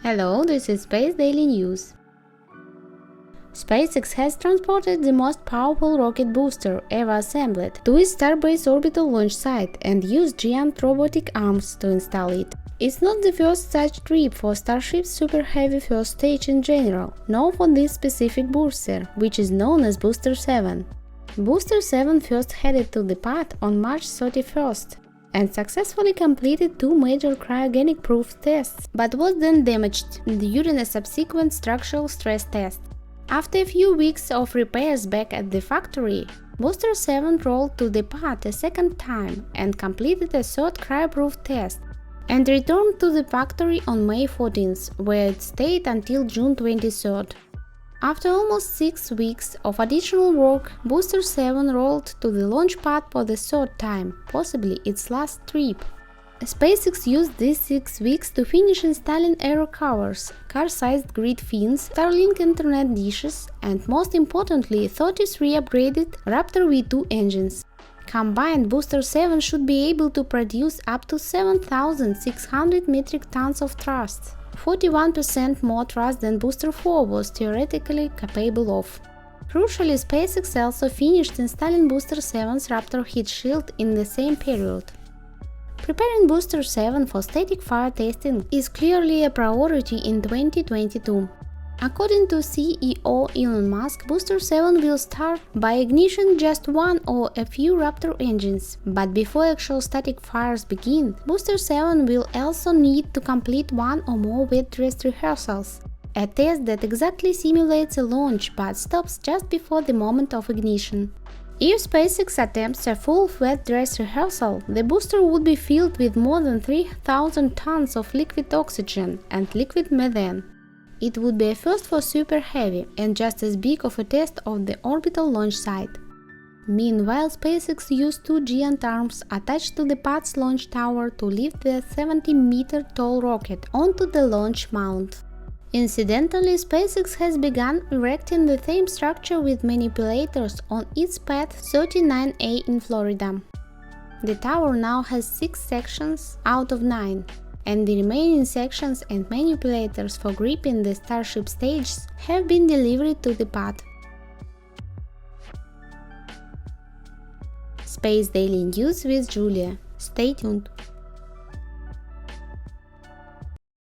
Hello, this is Space Daily News. SpaceX has transported the most powerful rocket booster ever assembled to its Starbase orbital launch site and used giant robotic arms to install it. It's not the first such trip for Starship's super heavy first stage in general, nor for this specific booster, which is known as Booster 7. Booster 7 first headed to the pad on March 31st. And successfully completed two major cryogenic proof tests, but was then damaged during a subsequent structural stress test. After a few weeks of repairs back at the factory, Booster 7 rolled to the pad a second time and completed a third cryoproof test, and returned to the factory on May 14th, where it stayed until June 23rd. After almost 6 weeks of additional work, Booster 7 rolled to the launch pad for the third time, possibly its last trip. SpaceX used these 6 weeks to finish installing aero covers, car-sized grid fins, Starlink internet dishes, and most importantly 33 upgraded Raptor V2 engines. Combined, Booster 7 should be able to produce up to 7,600 metric tons of thrust. 41% more thrust than Booster 4 was theoretically capable of. Crucially, SpaceX also finished installing Booster 7's Raptor heat shield in the same period. Preparing Booster 7 for static fire testing is clearly a priority in 2022. According to CEO Elon Musk, Booster 7 will start by igniting just one or a few Raptor engines, but before actual static fires begin, Booster 7 will also need to complete one or more wet dress rehearsals, a test that exactly simulates a launch but stops just before the moment of ignition. If SpaceX attempts a full wet dress rehearsal, the booster would be filled with more than 3,000 tons of liquid oxygen and liquid methane. It would be a first for super heavy and just as big of a test of the orbital launch site. Meanwhile, SpaceX used two giant arms attached to the pad's launch tower to lift the 70-meter tall rocket onto the launch mount. Incidentally, SpaceX has begun erecting the same structure with manipulators on its pad 39A in Florida. The tower now has 6 sections out of 9. And the remaining sections and manipulators for gripping the Starship stages have been delivered to the pad. Space Daily News with Julia. Stay tuned.